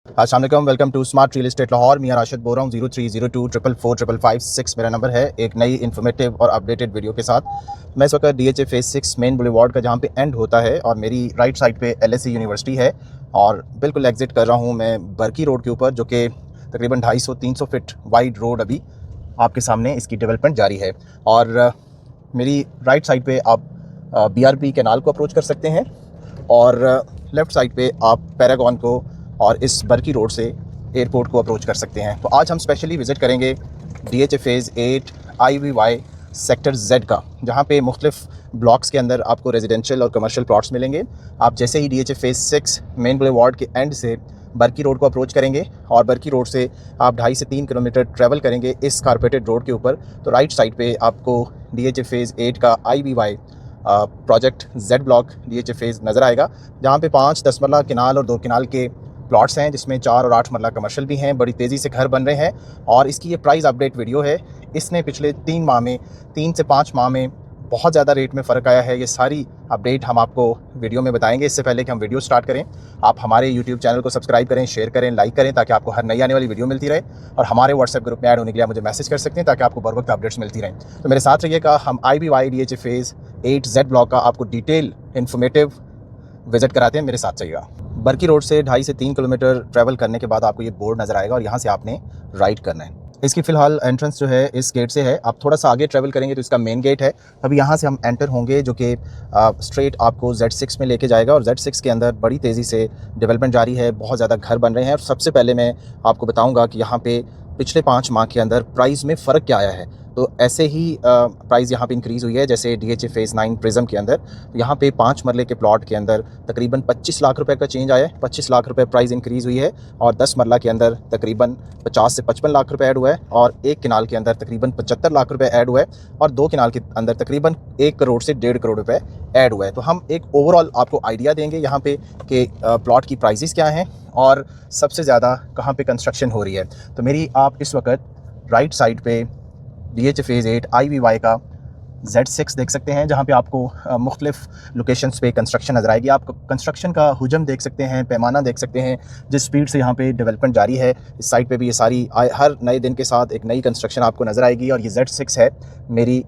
अस्सलाम वालेकुम, welcome to smart real estate Lahore. Mian Rashid बोल रहा हूँ 0302444556 मेरा नंबर है। एक नई इन्फॉर्मेटिव और अपडेटेड वीडियो के साथ मैं इस वक्त DHA फेज़ 6 मेन बुलेवार्ड का जहाँ पे एंड होता है और मेरी राइट साइड पे LSE यूनिवर्सिटी है और बिल्कुल एग्जिट कर रहा हूँ मैं बर्की रोड के ऊपर, जो कि तकरीबन 250-300 फीट वाइड रोड अभी आपके सामने इसकी डेवलपमेंट जारी है। और मेरी राइट साइड पे आप BRP कैनाल को अप्रोच कर सकते हैं और लेफ़्ट साइड पे आप पैरागॉन को और इस बर्की रोड से एयरपोर्ट को अप्रोच कर सकते हैं। तो आज हम स्पेशली विज़िट करेंगे DHA phase 8 IVY sector Z का, जहाँ पे मुख्तलिफ ब्लॉक्स के अंदर आपको रेजिडेंशियल और कमर्शियल प्लॉट्स मिलेंगे। आप जैसे ही DHA फेज़ 6 मेन बुलेवार्ड के एंड से बर्की रोड को अप्रोच करेंगे और बर्की रोड से आप 2.5 से 3 किलोमीटर ट्रैवल करेंगे इस कारपेटेड रोड के ऊपर, तो राइट साइड पे आपको DHA फेज़ 8 का IVY project Z block DHA phase नज़र आएगा, जहाँ पे 5-10 मरला किनाल और 2 किनाल के प्लॉट्स हैं, जिसमें 4 और 8 मरला कमर्शियल भी हैं। बड़ी तेज़ी से घर बन रहे हैं और इसकी ये प्राइस अपडेट वीडियो है। इसने पिछले 3 से 5 माह में बहुत ज़्यादा रेट में फ़र्क आया है। ये सारी अपडेट हम आपको वीडियो में बताएंगे। इससे पहले कि हम वीडियो स्टार्ट करें, आप हमारे YouTube चैनल को सब्सक्राइब करें, शेयर करें, लाइक करें, ताकि आपको हर नई आने वाली वीडियो मिलती रहे। और हमारे व्हाट्सएप ग्रुप में ऐड होने के लिए आप मुझे मैसेज कर सकते हैं, ताकि आपको बर वक्त अपडेट्स मिलती रहें। तो मेरे साथ रहिएगा। हम IVY DHA phase 8 Z block का आपको डिटेल इन्फॉर्मेटिव विज़िट कराते हैं, मेरे साथ चाहिएगा। बर्की रोड से 2.5 से 3 किलोमीटर ट्रैवल करने के बाद आपको ये बोर्ड नज़र आएगा और यहाँ से आपने राइट करना है। इसकी फ़िलहाल एंट्रेंस जो है इस गेट से है। आप थोड़ा सा आगे ट्रैवल करेंगे तो इसका मेन गेट है। अभी यहाँ से हम एंटर होंगे, जो कि स्ट्रेट आपको Z6 में लेके जाएगा और Z6 के अंदर बड़ी तेज़ी से डेवलपमेंट जारी है। बहुत ज़्यादा घर बन रहे हैं और सबसे पहले मैं आपको बताऊँगा कि यहाँ पे पिछले 5 माह के अंदर प्राइस में फ़र्क क्या आया है। तो ऐसे ही प्राइस यहाँ पे इंक्रीज़ हुई है, जैसे DHA फेज़ 9 प्रिज्म के अंदर यहाँ पे 5 मरले के प्लॉट के अंदर तकरीबन 25 लाख रुपए का चेंज आया है। 25 लाख रुपए प्राइस इंक्रीज़ हुई है और 10 मरला के अंदर तकरीबन 50 से 55 लाख रुपए ऐड हुआ है और 1 किनाल के अंदर तकरीबन 75 लाख रुपए ऐड हुआ है और 2 किनाल के अंदर तकरीबन 1 करोड़ से 1.5 करोड़ रुपए ऐड हुआ है। तो हम एक ओवरऑल आपको आइडिया देंगे यहाँ पे कि प्लॉट की प्राइसेस क्या हैं और सबसे ज़्यादा कहाँ पे कंस्ट्रक्शन हो रही है। तो मेरी आप इस वक्त राइट साइड पे DHA फेज़ 8 IVY का Z6 देख सकते हैं, जहाँ पे आपको मुख्तलिफ लोकेशंस पे कंस्ट्रक्शन नज़र आएगी। आप कंस्ट्रक्शन का हुजम देख सकते हैं, पैमाना देख सकते हैं, जिस स्पीड से यहाँ पे डेवलपमेंट जारी है। इस साइड पे भी ये सारी हर नए दिन के साथ एक नई कंस्ट्रक्शन आपको नज़र आएगी। और ये Z6 है मेरी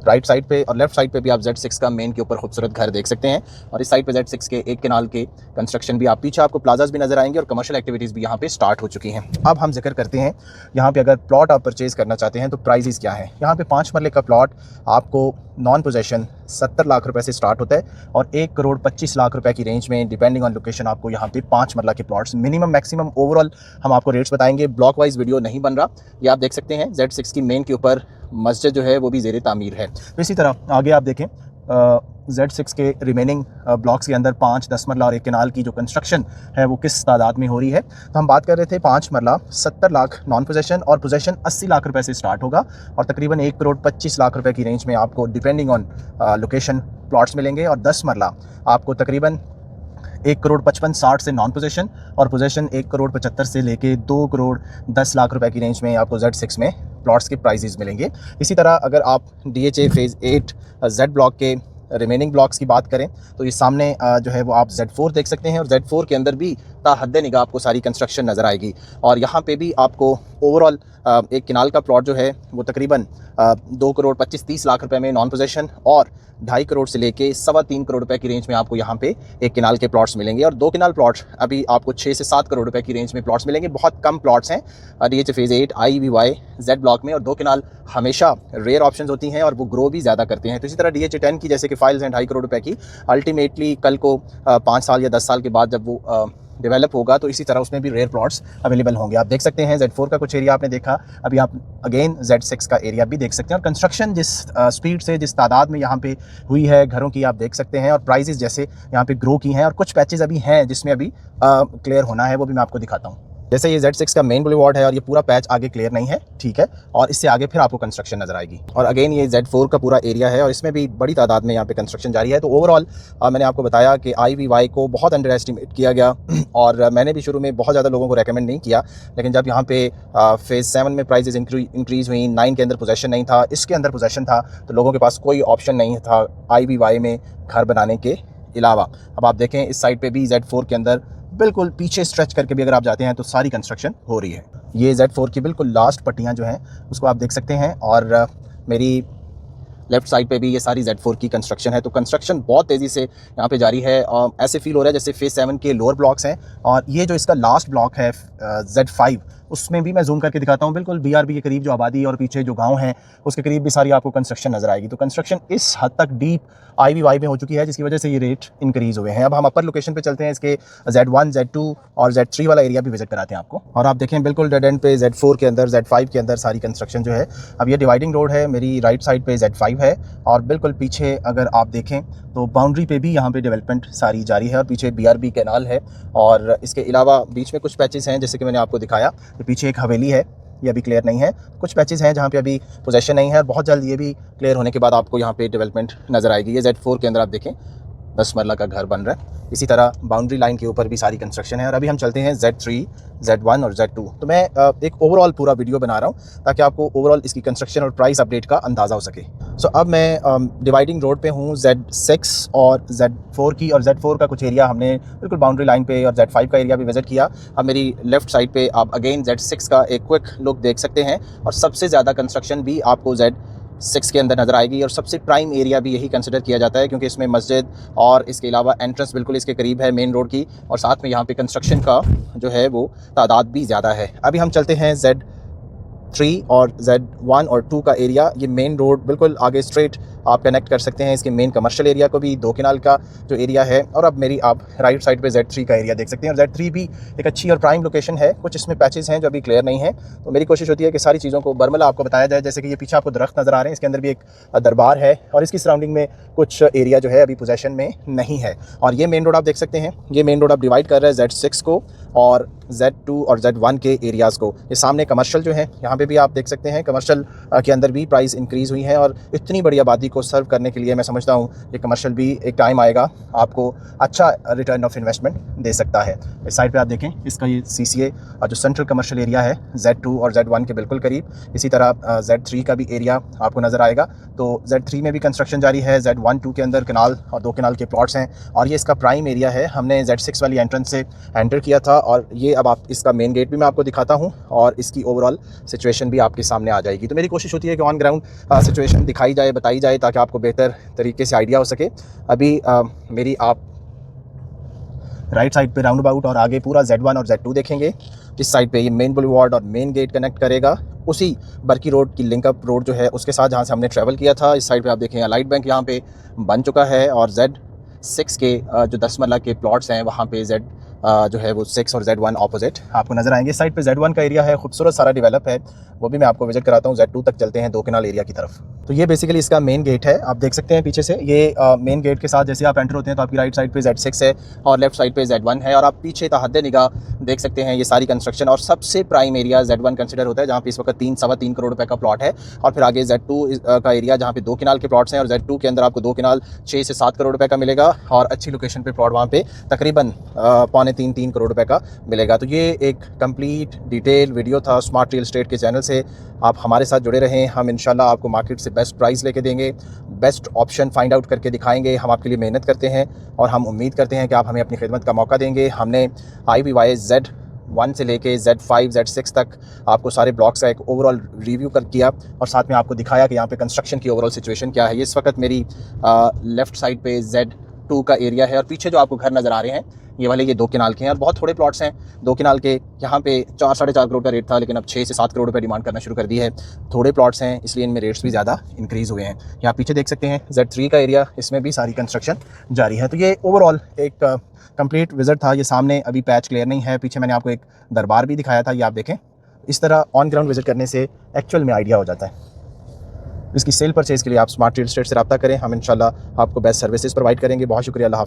राइट साइड पे, और लेफ्ट साइड पे भी आप Z6 का मेन के ऊपर खूबसूरत घर देख सकते हैं। और इस साइड पे Z6 के 1 किनाल के कंस्ट्रक्शन भी, आप पीछे आपको प्लाजाज भी नज़र आएंगे और कमर्शियल एक्टिविटीज़ भी यहाँ पे स्टार्ट हो चुकी हैं। अब हम जिक्र करते हैं यहाँ पे अगर प्लॉट आप परचेज़ करना चाहते हैं तो प्राइजेज़ क्या हैं। यहाँ पे 5 मरले का प्लॉट आपको नॉन पोजेशन 70 लाख रुपए से स्टार्ट होता है और 1 करोड़ 25 लाख रुपए की रेंज में, डिपेंडिंग ऑन लोकेशन, आपको यहाँ पे 5 मरला के प्लॉट्स मिनिमम मैक्सिमम ओवरऑल हम आपको रेट्स बताएंगे। ब्लॉक वाइज वीडियो नहीं बन रहा, ये आप देख सकते हैं। Z6 की मेन के ऊपर मस्जिद जो है वो भी ज़ेरे तामीर है। तो इसी तरह आगे आप देखें Z6 के रिमेनिंग ब्लॉक्स के अंदर 5, 10 मरला और 1 किनाल की जो कंस्ट्रक्शन है वो किस तादाद में हो रही है। तो हम बात कर रहे थे 5 मरला 70 लाख नॉन पोजेशन और पोजेशन 80 लाख रुपए से स्टार्ट होगा और तकरीबन 1 करोड़ 25 लाख रुपए की रेंज में आपको डिपेंडिंग ऑन लोकेशन प्लॉट्स मिलेंगे। और 10 मरला आपको तकरीबन 1 करोड़ 55-60 से नॉन पोजेशन और पोजेशन 1 करोड़ 75 से लेके 2 करोड़ 10 लाख रुपए की रेंज में आपको Z6 में प्लॉट्स के प्राइजेज़ मिलेंगे। इसी तरह अगर आप DHA फेज़ 8 Z ब्लॉक के रिमेनिंग ब्लॉक्स की बात करें तो ये सामने जो है वो आप Z4 देख सकते हैं और Z4 के अंदर भी हद निगाह आपको सारी कंस्ट्रक्शन नज़र आएगी। और यहाँ पे भी आपको ओवरऑल 1 किनाल का प्लॉट जो है वो तकरीबन 2 करोड़ 25-30 लाख रुपए में नॉन पोजेशन और 2.5 करोड़ से लेके 3.25 करोड़ रुपए की रेंज में आपको यहाँ पे 1 किनाल के प्लॉट्स मिलेंगे। और 2 किनाल प्लॉट अभी आपको 6 से 7 करोड़ रुपए की रेंज में प्लॉट्स मिलेंगे। बहुत कम प्लॉट्स हैं DHA phase 8 IVY Z block में, और 2 किनाल हमेशा रेयर ऑप्शंस होती हैं और वो ग्रो भी ज़्यादा करते हैं। तो इसी तरह DHA 10 की जैसे कि फाइल्स हैं 2.5 करोड़ रुपए की, अल्टीमेटली कल को 5 साल या 10 साल के बाद जब वो डेवलप होगा तो इसी तरह उसमें भी रेयर प्लॉट्स अवेलेबल होंगे। आप देख सकते हैं Z4 का कुछ एरिया आपने देखा, अभी आप अगेन Z6 का एरिया भी देख सकते हैं। और कंस्ट्रक्शन जिस स्पीड से, जिस तादाद में यहाँ पे हुई है घरों की, आप देख सकते हैं। और प्राइजेस जैसे यहाँ पे ग्रो की हैं और कुछ पैचेस अभी हैं जिसमें अभी क्लियर होना है, वो भी मैं आपको दिखाता हूँ। जैसे ये Z6 का मेन बुलेवार्ड है और ये पूरा पैच आगे क्लियर नहीं है, ठीक है, और इससे आगे फिर आपको कंस्ट्रक्शन नज़र आएगी। और अगेन ये Z4 का पूरा एरिया है और इसमें भी बड़ी तादाद में यहाँ पे कंस्ट्रक्शन जारी है। तो ओवरऑल मैंने आपको बताया कि IVY को बहुत अंडर एस्टिमेट किया गया और मैंने भी शुरू में बहुत ज़्यादा लोगों को रेकमेंड नहीं किया, लेकिन जब यहाँ पे फेज़ 7 में प्राइजेज़ इंक्रीज़ हुई, 9 के अंदर पोजेशन नहीं था, इसके अंदर पोजेशन था, तो लोगों के पास कोई ऑप्शन नहीं था IVY में घर बनाने के अलावा। अब आप देखें इस साइड पे भी Z4 के अंदर बिल्कुल पीछे स्ट्रेच करके भी अगर आप जाते हैं तो सारी कंस्ट्रक्शन हो रही है। ये Z4 की बिल्कुल लास्ट पट्टियाँ जो हैं उसको आप देख सकते हैं, और मेरी लेफ्ट साइड पे भी ये सारी Z4 की कंस्ट्रक्शन है। तो कंस्ट्रक्शन बहुत तेज़ी से यहाँ पे जारी है, और ऐसे फील हो रहा है जैसे फेज़ 7 के लोअर ब्लॉक्स हैं। और ये जो इसका लास्ट ब्लॉक है Z5, उसमें भी मैं जूम करके दिखाता हूँ, बिल्कुल BRB के करीब जो आबादी और पीछे जो गांव हैं उसके करीब भी सारी आपको कंस्ट्रक्शन नज़र आएगी। तो कंस्ट्रक्शन इस हद तक डीप IVY में हो चुकी है जिसकी वजह से ये रेट इंक्रीज़ हुए हैं। अब हम अपर लोकेशन पे चलते हैं, इसके Z1, Z2 और Z3 वाला एरिया भी विजिट कराते हैं आपको। और आप देखें बिल्कुल डेड एंड पे Z4 के अंदर, Z5 के अंदर सारी कंस्ट्रक्शन जो है। अब ये डिवाइडिंग रोड है, मेरी राइट साइड पे Z5 है, और बिल्कुल पीछे अगर आप देखें तो बाउंड्री पे भी यहाँ पे डेवलपमेंट सारी जारी है, और पीछे BRB कैनाल है। और इसके अलावा बीच में कुछ पैचेस हैं, जैसे कि मैंने आपको दिखाया, तो पीछे एक हवेली है, ये अभी क्लियर नहीं है। कुछ पैचेस हैं जहाँ पे अभी पोजेशन नहीं है, बहुत जल्द ये भी क्लियर होने के बाद आपको यहाँ पे डेवलपमेंट नज़र आएगी। ये Z4 के अंदर आप देखें 10 मरला का घर बन रहा है। इसी तरह बाउंड्री लाइन के ऊपर भी सारी कंस्ट्रक्शन है। और अभी हम चलते हैं Z3, Z1 और Z2। तो मैं एक ओवरऑल पूरा वीडियो बना रहा हूँ ताकि आपको ओवरऑल इसकी कंस्ट्रक्शन और प्राइस अपडेट का अंदाज़ा हो सके। सो अब मैं डिवाइडिंग रोड पे हूँ Z6 और Z4 की, और Z4 का कुछ एरिया हमने बिल्कुल बाउंड्री लाइन पे, और Z5 का एरिया भी विजिट किया। अब मेरी लेफ्ट साइड पे आप अगेन Z6 का एक क्विक लुक देख सकते हैं, और सबसे ज़्यादा कंस्ट्रक्शन भी आपको Z6 के अंदर नज़र आएगी। और सबसे प्राइम एरिया भी यही कंसिडर किया जाता है, क्योंकि इसमें मस्जिद और इसके अलावा एंट्रेंस बिल्कुल इसके करीब है मेन रोड की, और साथ में यहाँ पे कंस्ट्रक्शन का जो है वो तादाद भी ज़्यादा है। अभी हम चलते हैं Z3 और Z1 और 2 का एरिया। ये मेन रोड बिल्कुल आगे स्ट्रेट आप कनेक्ट कर सकते हैं इसके मेन कमर्शियल एरिया को भी, 2 किनाल का जो एरिया है। और अब मेरी आप राइट साइड पे Z3 का एरिया देख सकते हैं, और Z3 भी एक अच्छी और प्राइम लोकेशन है। कुछ इसमें पैचेस हैं जो अभी क्लियर नहीं है, तो मेरी कोशिश होती है कि सारी चीज़ों को बरमला आपको बताया जाए। जैसे कि ये पीछे आपको दरख्त नज़र आ रहे हैं, इसके अंदर भी एक दरबार है, और इसकी सराउंडिंग में कुछ एरिया जो है अभी पोजेशन में नहीं है। और ये मेन रोड आप देख सकते हैं, ये मेन रोड आप डिवाइड कर रहे हैं Z6 को और Z2 और Z1 के एरियाज़ को। ये सामने कमर्शियल जो है, यहाँ पे भी आप देख सकते हैं कमर्शियल के अंदर भी प्राइस इंक्रीज़ हुई है। और इतनी बड़ी आबादी को सर्व करने के लिए मैं समझता हूँ ये कमर्शियल भी एक टाइम आएगा आपको अच्छा रिटर्न ऑफ इन्वेस्टमेंट दे सकता है। इस साइड पे आप देखें, इसका ये CCA जो सेंट्रल कमर्शियल एरिया है Z2 और Z1 के बिल्कुल करीब। इसी तरह Z3 का भी एरिया आपको नज़र आएगा। तो Z3 में भी कंस्ट्रक्शन जारी है, Z1, 2 के अंदर कनाल और 2 कनाल के प्लॉट्स हैं, और ये इसका प्राइम एरिया है। हमने Z6 वाली एंट्रेंस से एंटर किया था, और ये अब आप इसका मेन गेट भी मैं आपको दिखाता हूँ, और इसकी ओवरऑल सिचुएशन भी आपके सामने आ जाएगी। तो मेरी कोशिश होती है कि ऑन ग्राउंड सिचुएशन दिखाई जाए, बताई जाए, ताकि आपको बेहतर तरीके से आइडिया हो सके। अभी मेरी आप राइट साइड पे राउंड अबाउट और आगे पूरा Z1 और Z2 देखेंगे। इस साइड पे ये मेन बुलेवार्ड और मेन गेट कनेक्ट करेगा उसी बरकी रोड की लिंकअप रोड जो है उसके साथ, जहाँ से हमने ट्रैवल किया था। इस साइड पे आप देखें अलाइट बैंक यहाँ पे बन चुका है, और Z6 के जो 10 मरला के प्लॉट्स हैं वहाँ पे जो है वो 6 और Z1 ऑपोजिट आपको नज़र आएंगे। इस साइड पे Z1 का एरिया है, खूबसूरत सारा डेवलप है, वो भी मैं आपको विजिट कराता हूँ। Z2 तक चलते हैं, 2 कनाल एरिया की तरफ। तो ये बेसिकली इसका मेन गेट है, आप देख सकते हैं पीछे से। ये मेन गेट के साथ जैसे आप एंटर होते हैं तो आपकी राइट साइड पे Z6 है और लेफ्ट साइड पे Z1 है, और आप पीछे तहद्दे निगाह देख सकते हैं ये सारी कंस्ट्रक्शन। और सबसे प्राइम एरिया Z1 कंसिडर होता है, जहाँ पे इस वक्त 3-3.25 करोड़ रुपए का प्लॉट है। और फिर आगे Z2 का एरिया जहाँ पे 2 कनाल के प्लॉट्स हैं, और Z2 के अंदर आपको 2 कनाल 6 से 7 करोड़ रुपए का मिलेगा, और अच्छी लोकेशन पे प्लॉट वहाँ पे तकरीबन 2.25-3 करोड़ रुपए का मिलेगा। तो ये एक कंप्लीट डिटेल वीडियो था स्मार्ट रियल एस्टेट के चैनल से। आप हमारे साथ जुड़े रहें, हम इंशाल्लाह आपको मार्केट से बेस्ट प्राइस लेके देंगे, बेस्ट ऑप्शन फाइंड आउट करके दिखाएंगे। हम आपके लिए मेहनत करते हैं, और हम उम्मीद करते हैं कि आप हमें अपनी खिदमत का मौका देंगे। हमने IVY Z1 से लेके Z5, Z6 तक आपको सारे ब्लॉक्स का एक ओवरऑल रिव्यू किया, और साथ में आपको दिखाया कि यहाँ पे कंस्ट्रक्शन की ओवरऑल सिचुएशन क्या है। इस वक्त मेरी लेफ़्ट साइड पे Z2 का एरिया है, और पीछे जो आपको घर नज़र आ रहे हैं ये वाले, ये 2 कनाल के हैं, और बहुत थोड़े प्लॉट्स हैं 2 कनाल के। यहाँ पे 4-4.5 करोड़ का रेट था, लेकिन अब 6 से 7 करोड़ रुपए डिमांड करना शुरू कर दी है। थोड़े प्लॉट्स हैं, इसलिए इनमें रेट्स भी ज़्यादा इंक्रीज़ हुए हैं। यहाँ पीछे देख सकते हैं Z3 का एरिया, इसमें भी सारी कंस्ट्रक्शन जारी है। तो ये ओवरऑल एक कंप्लीट विजिट था। ये सामने अभी पैच क्लियर नहीं है, पीछे मैंने आपको एक दरबार भी दिखाया था, ये आप देखें। इस तरह ऑन ग्राउंड विजिट करने से एक्चुअल में आइडिया हो जाता है। इसकी सेल परचेज़ के लिए आप स्मार्ट रियल एस्टेट से रब्ता करें, हम इंशाल्लाह आपको बेस्ट सर्विसेज प्रोवाइड करेंगे। बहुत शुक्रिया, अल्लाह हाफ़िज़।